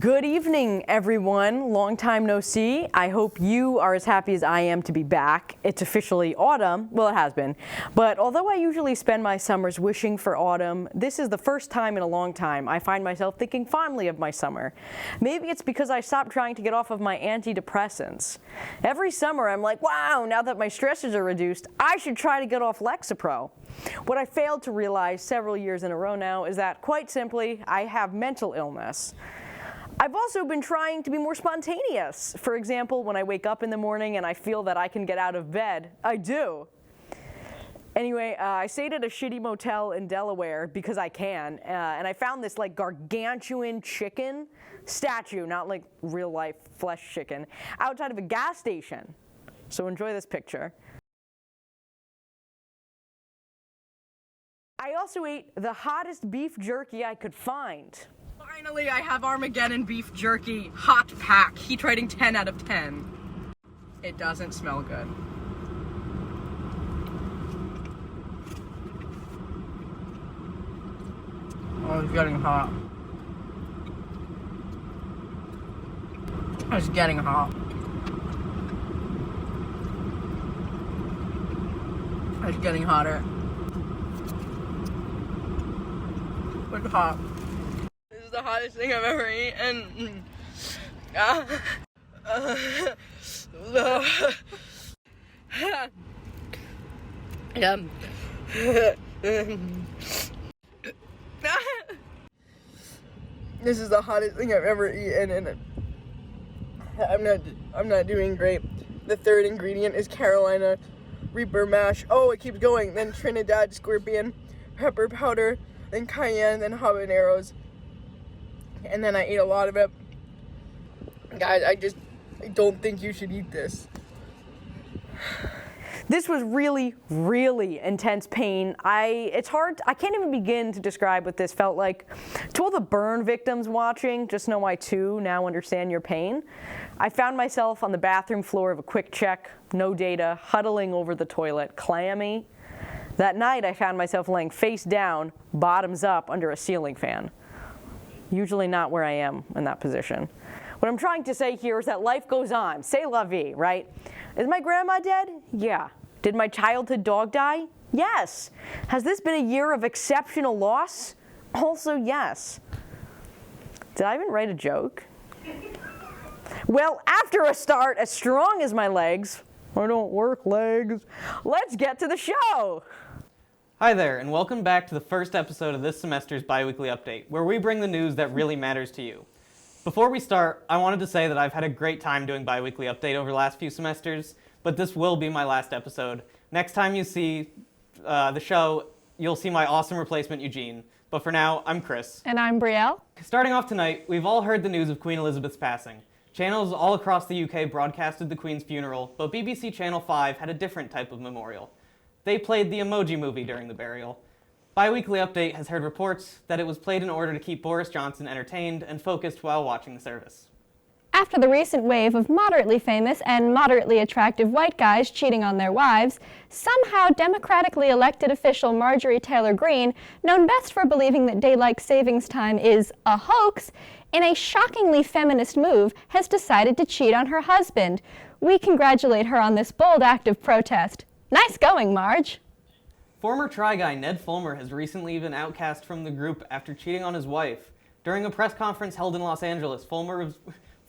Good evening, everyone. Long time no see. I hope you are as happy as I am to be back. It's officially autumn. Well, it has been. But although I usually spend my summers wishing for autumn, this is the first time in a long time I find myself thinking fondly of my summer. Maybe it's because I stopped trying to get off of my antidepressants. Every summer I'm like, wow, now that my stresses are reduced, I should try to get off Lexapro. What I failed to realize several years in a row now is that, quite simply, I have mental illness. I've also been trying to be more spontaneous. For example, when I wake up in the morning and I feel that I can get out of bed, I do. Anyway, I stayed at a shitty motel in Delaware because I can, and I found this like gargantuan chicken statue, not like real life flesh chicken, outside of a gas station. So enjoy this picture. I also ate the hottest beef jerky I could find. Finally, I have Armageddon beef jerky hot pack. Heat rating 10 out of 10. It doesn't smell good. Oh, it's getting hot. It's getting hot. It's getting hotter. It's hot. This is the hottest thing I've ever eaten. This is the hottest thing I've ever eaten, and I'm not doing great. The third ingredient is Carolina Reaper mash. Oh, it keeps going. Then Trinidad scorpion pepper powder, then cayenne, then habaneros. And then I ate a lot of it. Guys, I don't think you should eat this. This was really, really intense pain. I can't even begin to describe what this felt like. To all the burn victims watching, just know I too now understand your pain. I found myself on the bathroom floor of a Quick Check, no data, huddling over the toilet, clammy. That night I found myself laying face down, bottoms up, under a ceiling fan. Usually not where I am in that position. What I'm trying to say here is that life goes on. C'est la vie, right? Is my grandma dead? Yeah. Did my childhood dog die? Yes. Has this been a year of exceptional loss? Also, yes. Did I even write a joke? Well, after a start as strong as my legs, I don't work legs, let's get to the show. Hi there, and welcome back to the first episode of this semester's Biweekly Update, where we bring the news that really matters to you. Before we start, I wanted to say that I've had a great time doing Biweekly Update over the last few semesters, but this will be my last episode. Next time you see the show, you'll see my awesome replacement, Eugene. But for now, I'm Chris. And I'm Brielle. Starting off tonight, we've all heard the news of Queen Elizabeth's passing. Channels all across the UK broadcasted the Queen's funeral, but BBC Channel 5 had a different type of memorial. They played the Emoji Movie during the burial. Biweekly Update has heard reports that it was played in order to keep Boris Johnson entertained and focused while watching the service. After the recent wave of moderately famous and moderately attractive white guys cheating on their wives, somehow democratically elected official Marjorie Taylor Greene, known best for believing that daylight savings time is a hoax, in a shockingly feminist move, has decided to cheat on her husband. We congratulate her on this bold act of protest. Nice going, Marge. Former Try Guy Ned Fulmer has recently been outcast from the group after cheating on his wife. During a press conference held in Los Angeles, Fulmer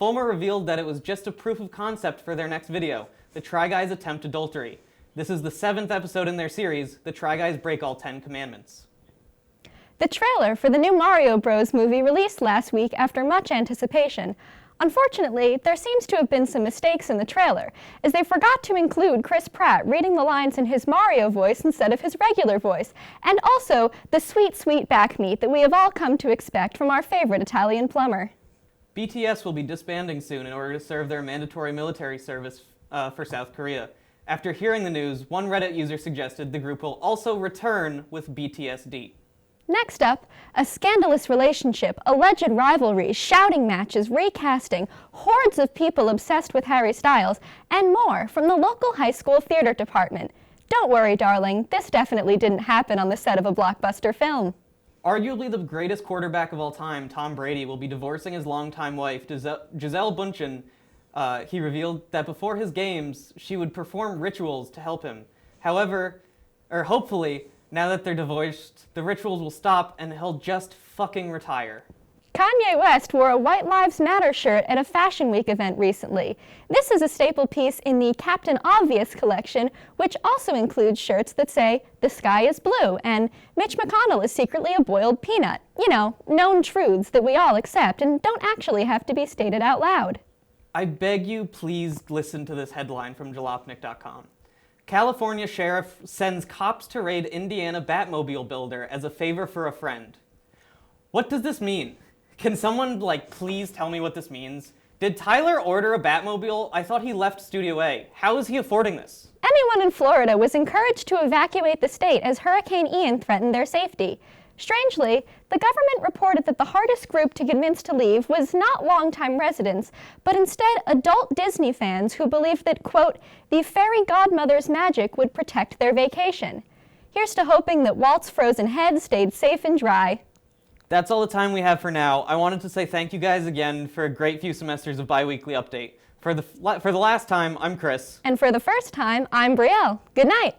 revealed that it was just a proof of concept for their next video, the Try Guys Attempt Adultery. This is the 7th episode in their series, The Try Guys Break All 10 Commandments. The trailer for the new Mario Bros. Movie released last week after much anticipation. Unfortunately, there seems to have been some mistakes in the trailer, as they forgot to include Chris Pratt reading the lines in his Mario voice instead of his regular voice, and also the sweet, sweet back meat that we have all come to expect from our favorite Italian plumber. BTS will be disbanding soon in order to serve their mandatory military service for South Korea. After hearing the news, one Reddit user suggested the group will also return with BTSD. Next up, a scandalous relationship, alleged rivalries, shouting matches, recasting, hordes of people obsessed with Harry Styles, and more from the local high school theater department. Don't worry, darling, this definitely didn't happen on the set of a blockbuster film. Arguably the greatest quarterback of all time, Tom Brady, will be divorcing his longtime wife, Gisele Bündchen. He revealed that before his games, she would perform rituals to help him. However, or hopefully, now that they're divorced, the rituals will stop and he'll just fucking retire. Kanye West wore a White Lives Matter shirt at a Fashion Week event recently. This is a staple piece in the Captain Obvious collection, which also includes shirts that say, "The sky is blue," and "Mitch McConnell is secretly a boiled peanut." You know, known truths that we all accept and don't actually have to be stated out loud. I beg you, please listen to this headline from jalopnik.com. California sheriff sends cops to raid Indiana Batmobile builder as a favor for a friend. What does this mean? Can someone, please tell me what this means? Did Tyler order a Batmobile? I thought he left Studio A. How is he affording this? Anyone in Florida was encouraged to evacuate the state as Hurricane Ian threatened their safety. Strangely, the government reported that the hardest group to convince to leave was not longtime residents, but instead adult Disney fans who believed that, quote, "the fairy godmother's magic would protect their vacation." Here's to hoping that Walt's frozen head stayed safe and dry. That's all the time we have for now. I wanted to say thank you guys again for a great few semesters of Biweekly Update. For the last time, I'm Chris. And for the first time, I'm Brielle. Good night.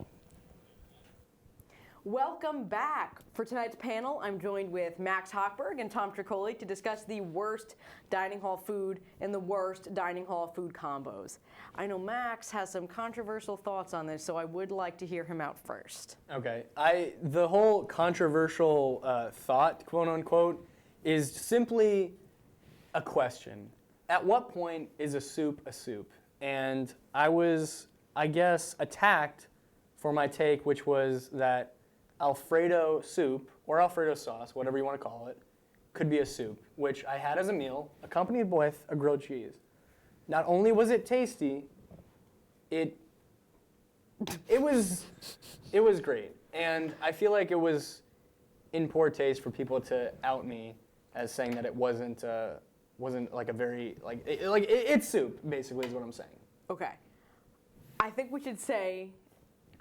Welcome back. For tonight's panel, I'm joined with Max Hochberg and Tom Tricoli to discuss the worst dining hall food and the worst dining hall food combos. I know Max has some controversial thoughts on this, so I would like to hear him out first. Okay, the whole controversial thought, quote unquote, is simply a question. At what point is a soup a soup? And I was, I guess, attacked for my take, which was that Alfredo soup, or Alfredo sauce, whatever you want to call it, could be a soup, which I had as a meal, accompanied with a grilled cheese. Not only was it tasty, it was great. And I feel like it was in poor taste for people to out me as saying that it wasn't like a very, it's soup, basically, is what I'm saying. Okay. I think we should say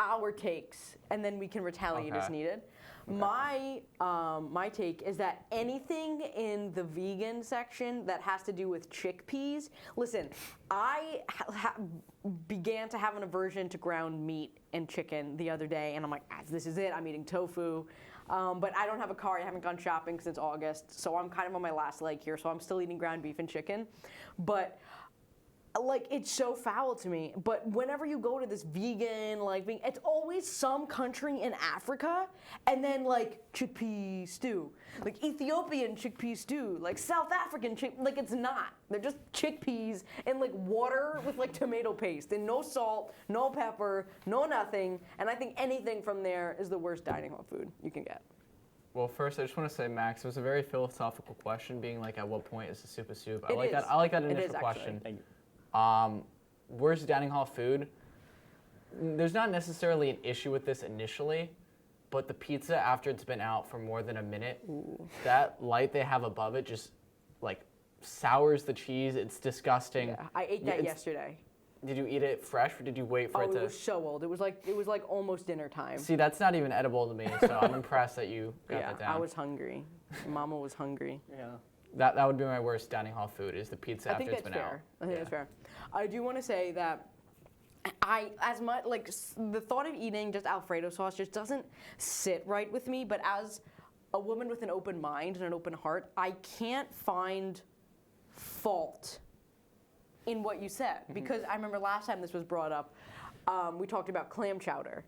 our takes, and then we can retaliate as needed. Okay. My take is that anything in the vegan section that has to do with chickpeas. Listen, I began to have an aversion to ground meat and chicken the other day, and I'm like, this is it. I'm eating tofu. But I don't have a car. I haven't gone shopping since August, so I'm kind of on my last leg here. So I'm still eating ground beef and chicken, but it's so foul to me. But whenever you go to this vegan, it's always some country in Africa, and then chickpea stew, Ethiopian chickpea stew, South African it's not. They're just chickpeas and water with tomato paste and no salt, no pepper, no nothing. And I think anything from there is the worst dining hall food you can get. Well, first, I just want to say, Max, it was a very philosophical question, being at what point is the soup a soup? I like that initial question. Thank you. Worst dining hall food? There's not necessarily an issue with this initially, but the pizza after it's been out for more than a minute, that light they have above it just sours the cheese. It's disgusting. Yeah, I ate that yesterday. Did you eat it fresh or did you wait for it to? It was so old. It was like almost dinner time. See, that's not even edible to me, so I'm impressed that you got that down. I was hungry. Mama was hungry. Yeah. That would be my worst dining hall food, is the pizza after it's been out. I think that's fair. I do want to say that the thought of eating just Alfredo sauce just doesn't sit right with me, but as a woman with an open mind and an open heart, I can't find fault in what you said. Because I remember last time this was brought up, we talked about clam chowder.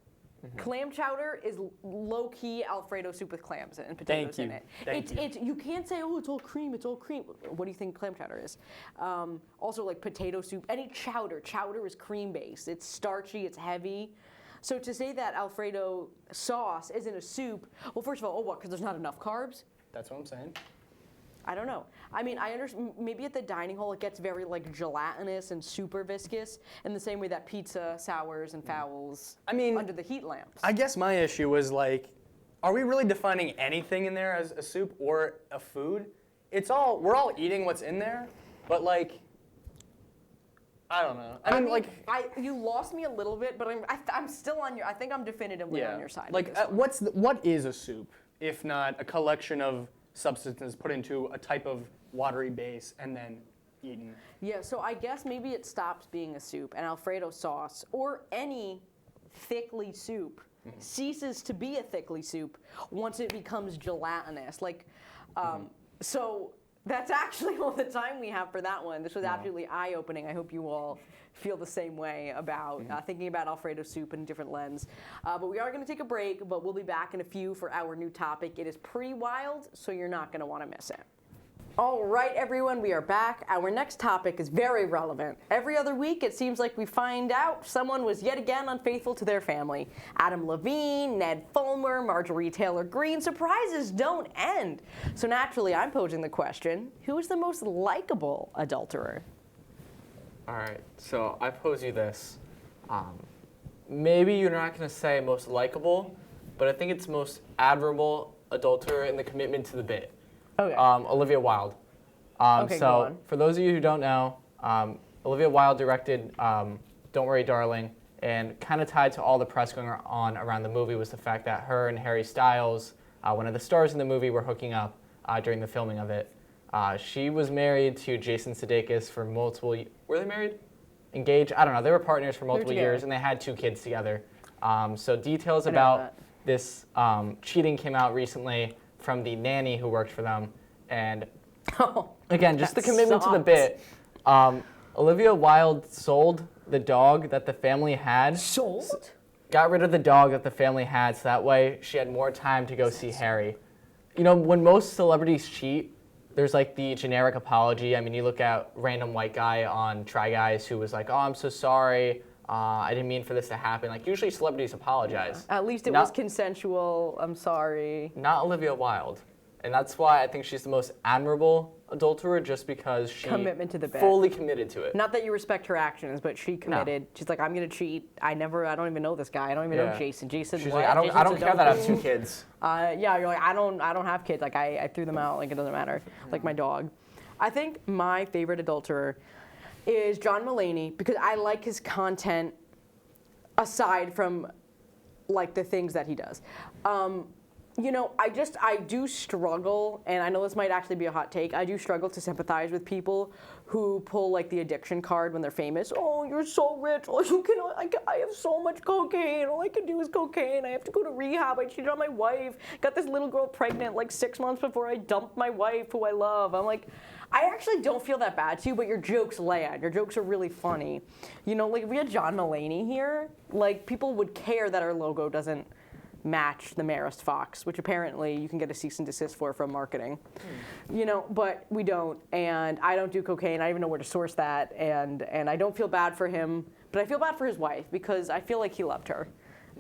Clam chowder is low-key Alfredo soup with clams and potatoes in it. Thank you. You can't say, oh, it's all cream, it's all cream. What do you think clam chowder is? Also, potato soup, any chowder. Chowder is cream-based. It's starchy, it's heavy. So to say that Alfredo sauce isn't a soup, well, first of all, because there's not enough carbs? That's what I'm saying. I don't know. I mean, I understand, maybe at the dining hall it gets very gelatinous and super viscous in the same way that pizza sours and fouls under the heat lamps. I guess my issue was are we really defining anything in there as a soup or a food? We're all eating what's in there, but I don't know. I mean, you lost me a little bit, but I'm still on your. I think I'm definitively on your side. what is a soup? if not a collection of substances put into a type of watery base and then eaten. Yeah, so I guess maybe it stops being a soup, and Alfredo sauce or any thickly soup ceases to be a thickly soup once it becomes gelatinous. Like, so that's actually all the time we have for that one. This was absolutely eye-opening. I hope you all feel the same way about thinking about Alfredo soup in a different lens. But we are going to take a break, but we'll be back in a few for our new topic. It is pretty wild, so you're not going to want to miss it. All right, everyone, we are back. Our next topic is very relevant. Every other week, it seems like we find out someone was yet again unfaithful to their family. Adam Levine, Ned Fulmer, Marjorie Taylor Greene. Surprises don't end. So naturally, I'm posing the question, who is the most likable adulterer? All right, so I pose you this. Maybe you're not going to say most likable, but I think it's most admirable adulterer in the commitment to the bit. Okay. Olivia Wilde. Okay, go on. For those of you who don't know, Olivia Wilde directed Don't Worry, Darling, and kind of tied to all the press going on around the movie was the fact that her and Harry Styles, one of the stars in the movie, were hooking up during the filming of it. She was married to Jason Sudeikis for multiple. Were they married? Engaged? I don't know. They were partners for multiple together. years, and they had 2 kids together. So details know about that. this cheating came out recently from the nanny who worked for them, and again, just the that commitment to the sucks. bit. Olivia Wilde sold the dog that the family had. Sold? Got rid of the dog that the family had, so that way she had more time to go see Harry. You know, when most celebrities cheat, there's like the generic apology. I mean, you look at random white guy on Try Guys who was like, "Oh, I'm so sorry. I didn't mean for this to happen." Like, usually celebrities apologize. At least it Not- was consensual. I'm sorry. Not Olivia Wilde. And that's why I think she's the most admirable adulterer, just because she Commitment to the bit. fully committed to it. Not that you respect her actions, but she committed. She's like, I'm gonna cheat. I don't even know this guy. I don't even know Yeah. Jason. Jason, She's what? like, I don't Jason's care that I have Sudeikis? 2 kids. Yeah, you're like, I don't have kids. Like I threw them out. Like it doesn't matter. Like my dog. I think my favorite adulterer is John Mulaney because I like his content aside from like the things that he does. You know, I do struggle, and I know this might actually be a hot take, I do struggle to sympathize with people who pull like the addiction card when they're famous. Oh, you're so rich. Oh, I have so much cocaine. All I can do is cocaine. I have to go to rehab. I cheated on my wife. Got this little girl pregnant like 6 months before I dumped my wife who I love. I'm like, I actually don't feel that bad to you, but your jokes land. Your jokes are really funny. You know, like if we had John Mulaney here, like people would care that our logo doesn't match the Marist Fox, which apparently you can get a cease and desist for from marketing. You know, but we don't, and I don't do cocaine. I don't even know where to source that, and I don't feel bad for him, but I feel bad for his wife because I feel like he loved her.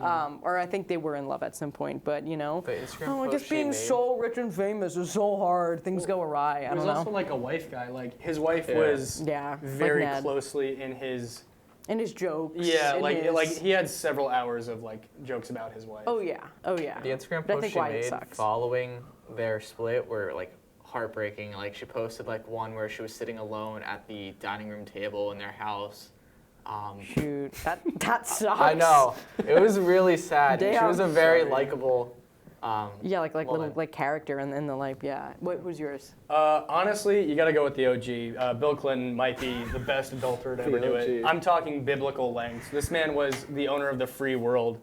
Or I think they were in love at some point, but you know, The Instagram oh, post just she being made. so rich and famous is so hard. Things go awry. I He don't was know. also like a wife guy. Like his wife Yeah. was Yeah, like very Ned. closely in his. And his jokes. Yeah, and like his- he had several hours of like jokes about his wife. Oh yeah. Oh yeah. The Instagram But I post think she Wyatt made sucks. following their split were like heartbreaking. Like she posted like one where she was sitting alone at the dining room table in their house. Shoot, that sucks. I know. It was really sad. And she Damn. was a very Sorry. likable. Yeah, like little woman. like character in the life. Yeah. What was yours? Honestly, you got to go with the OG. Bill Clinton might be the best adulterer to ever do it. OG. I'm talking biblical lengths. This man was the owner of the free world.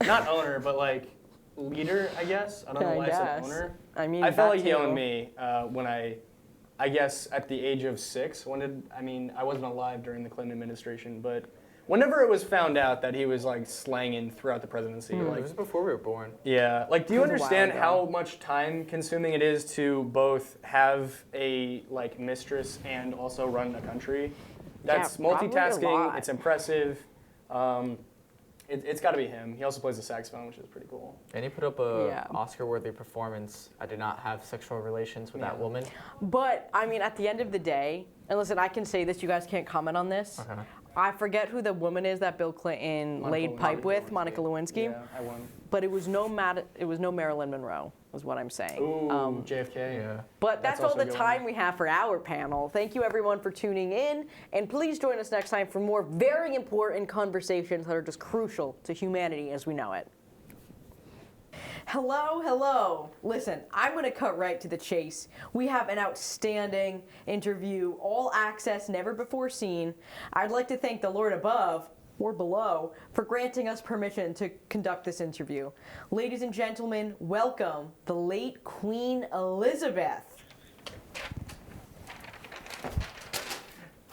Not owner, but like leader, I guess. I don't know I why I said guess. owner. I mean, I felt that like he too. owned me when I guess at the age of 6. I wasn't alive during the Clinton administration, but whenever it was found out that he was like slanging throughout the presidency, It like was before we were born. yeah, like do you It was a while understand ago. how much time consuming it is to both have a like mistress and also run a country? That's probably a multitasking. lot. It's impressive. It's got to be him. He also plays the saxophone, which is pretty cool. And he put up a Yeah. Oscar-worthy performance. I did not have sexual relations with that Yeah. woman. But I mean, at the end of the day, and listen, I can say this. You guys can't comment on this. Okay. I forget who the woman is that Bill Clinton laid pipe with, Monica Lewinsky. Yeah, I won. But it was no Marilyn Monroe, is what I'm saying. Ooh, JFK. Yeah. But that's all also the a good time one. we have for our panel. Thank you everyone for tuning in, and please join us next time for more very important conversations that are just crucial to humanity as we know it. Hello. Listen, I'm going to cut right to the chase. We have an outstanding interview, all access, never before seen. I'd like to thank the Lord above, or below, for granting us permission to conduct this interview. Ladies and gentlemen, welcome the late Queen Elizabeth.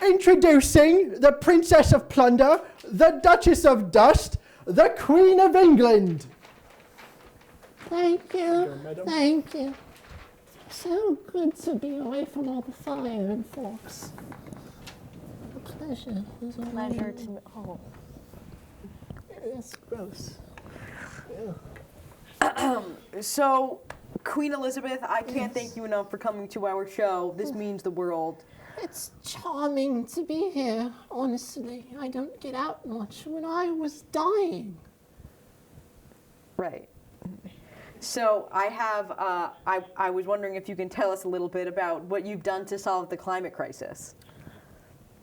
Introducing the Princess of Plunder, the Duchess of Dust, the Queen of England. Thank you. Thank you. So good to be away from all the fire and forks. A pleasure. Is all I Pleasure need. to. Oh. It's gross. So, Queen Elizabeth, I can't thank you enough for coming to our show. This means the world. It's charming to be here, honestly. I don't get out much when I was dying. Right. So I have, I was wondering if you can tell us a little bit about what you've done to solve the climate crisis.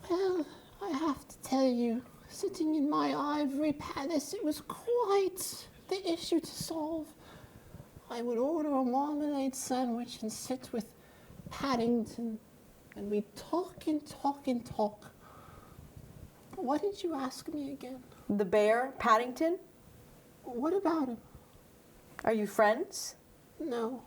Well, I have to tell you, sitting in my ivory palace, it was quite the issue to solve. I would order a marmalade sandwich and sit with Paddington, and we'd talk and talk and talk. What did you ask me again? The bear, Paddington, What about him? are you friends? No.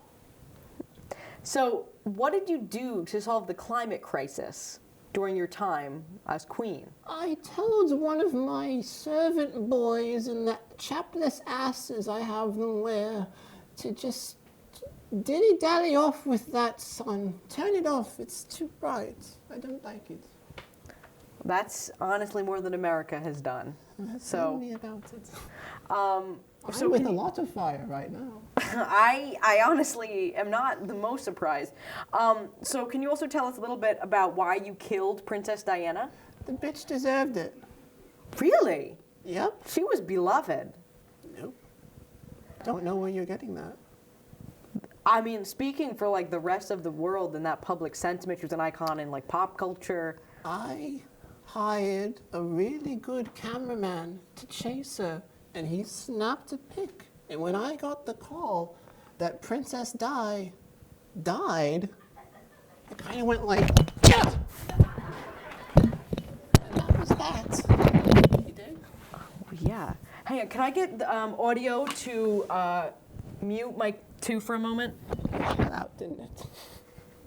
So what did you do to solve the climate crisis during your time as queen? I told one of my servant boys and that chapless asses I have them wear to just dilly-dally off with that sun. Turn it off, it's too bright. I don't like it. That's honestly more than America has done. Tell So, me about it. so I'm with can a you- lot of fire right now. I honestly am not the most surprised. So can you also tell us a little bit about why you killed Princess Diana? The bitch deserved it. Really? Yep. She was beloved. Nope. Don't know where you're getting that. I mean, speaking for like the rest of the world and that public sentiment, she was an icon in like pop culture. I hired a really good cameraman to chase her, and he snapped a pic. And when I got the call that Princess Di died, I kind of went like, yeah! And that was that. You did? Yeah. Hang on, can I get audio to mute mic 2 for a moment? Got out, didn't it?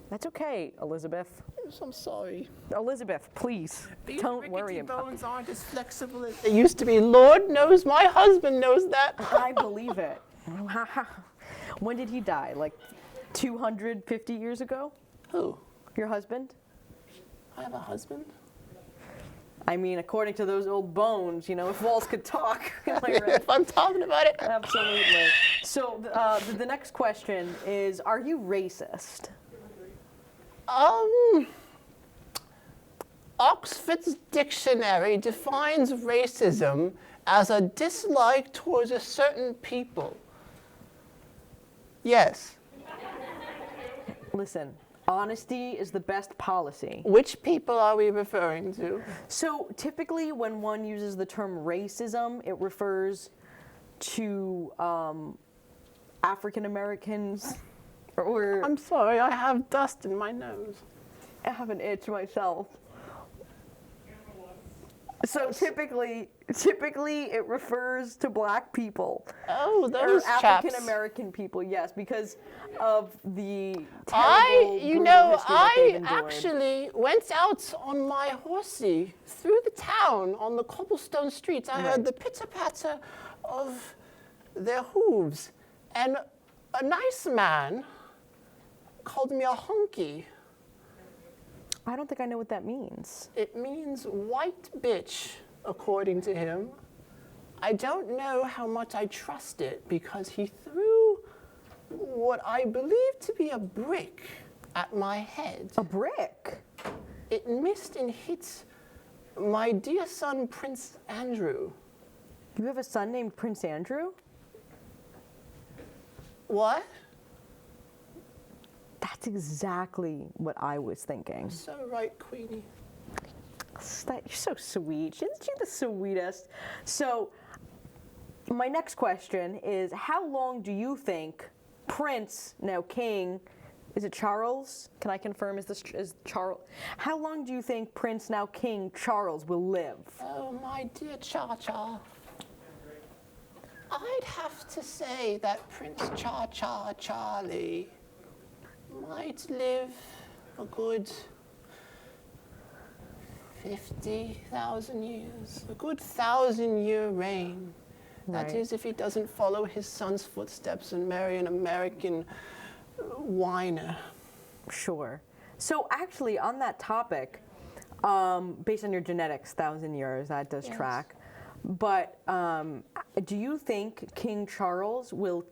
That's okay, Elizabeth. Yes, I'm sorry. Elizabeth, please, These don't worry rickety about it. bones aren't as flexible as they used to be. Lord knows my husband knows that. I believe it. When did he die? Like 250 years ago? Who? Your husband? I have a husband? I mean, according to those old bones, you know, if walls could talk. Am I right? If I'm talking about it. Absolutely. So the next question is, are you racist? Oxford's dictionary defines racism as a dislike towards a certain people. Yes. Listen, honesty is the best policy. Which people are we referring to? So typically when one uses the term racism, it refers to African Americans or I'm sorry, I have dust in my nose. I have an itch myself. So typically it refers to black people. Oh, Or those African chaps. American people, yes, because of the terrible, I brutal history that they've endured. actually went out on my horsey through the town on the cobblestone streets. I heard the pitter-patter of their hooves. And a nice man called me a honky. I don't think I know what that means. It means white bitch, according to him. I don't know how much I trust it because he threw what I believe to be a brick at my head. A brick? It missed and hit my dear son, Prince Andrew. You have a son named Prince Andrew? What? That's exactly what I was thinking. So right, Queenie. You're so sweet. Isn't she the sweetest? So, my next question is, how long do you think Prince, now King, is it Charles? Can I confirm, is Charles? How long do you think Prince, now King Charles, will live? Oh, my dear Cha-Cha. I'd have to say that Prince Cha-Cha Charlie might live a good 50,000 years, a good 1,000-year reign. That Right. is, if he doesn't follow his son's footsteps and marry an American whiner. Sure. So actually, on that topic, based on your genetics, 1,000 years, that does Yes. track. But do you think King Charles will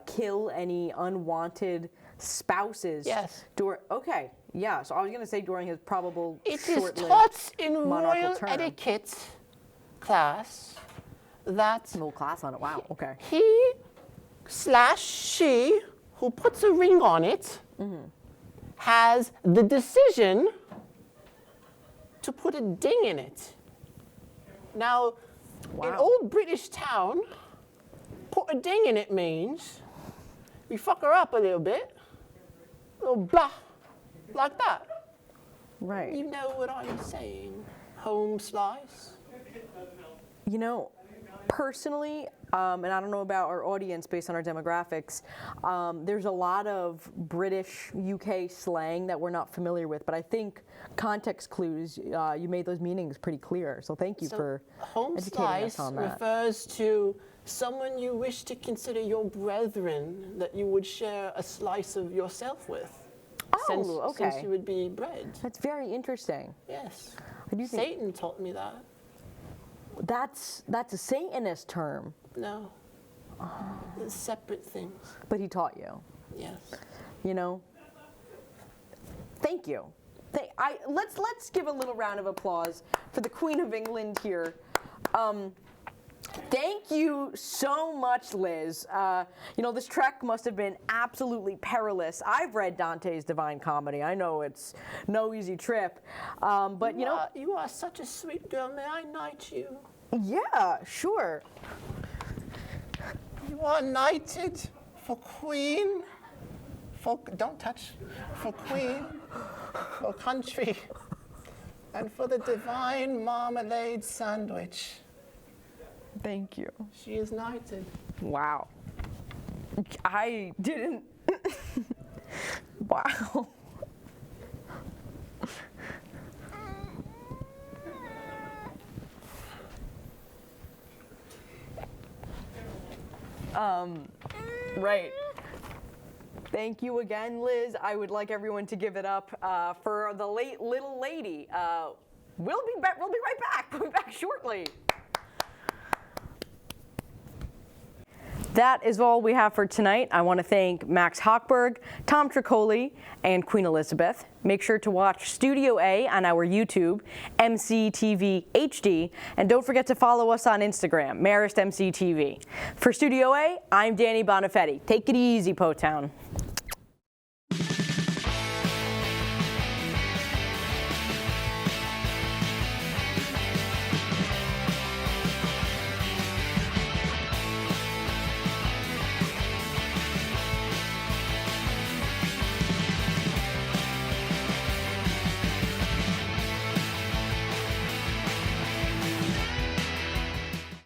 kill any unwanted spouses? Yes. Okay, yeah. So I was going to say during his probable It is short-lived taught in monarchical royal term. etiquette class that Little class on it. Wow. Okay. he/she who puts a ring on it has the decision to put a ding in it. Now, in Wow. old British town, put a ding in it means we fuck her up a little bit, a little blah, like that. Right. You know what I'm saying, home slice? You know, personally, and I don't know about our audience based on our demographics, there's a lot of British UK slang that we're not familiar with, but I think context clues, you made those meanings pretty clear. So thank you for home educating us slice on that. refers to someone you wish to consider your brethren that you would share a slice of yourself with. Since okay. you would be bred. That's very interesting. Yes. I do think Satan taught me that. that's a Satanist term, No. It's separate things. but he taught you. Yes. You know. Thank you. Let's give a little round of applause for the Queen of England here. Thank you so much, Liz. You know, this trek must have been absolutely perilous. I've read Dante's Divine Comedy. I know it's no easy trip, but you know, You are such a sweet girl. May I knight you? yeah, sure. You are knighted for queen, don't touch, for queen, for country, and for the divine marmalade sandwich. Thank you. She is knighted. Wow. I didn't. Wow. Right. Thank you again, Liz. I would like everyone to give it up for the late little lady. We'll be right back. We'll be back shortly. That is all we have for tonight. I want to thank Max Hochberg, Tom Tricoli, and Queen Elizabeth. Make sure to watch Studio A on our YouTube, MCTV HD, and don't forget to follow us on Instagram, Marist MCTV. For Studio A, I'm Danny Bonifetti. Take it easy, Po Town.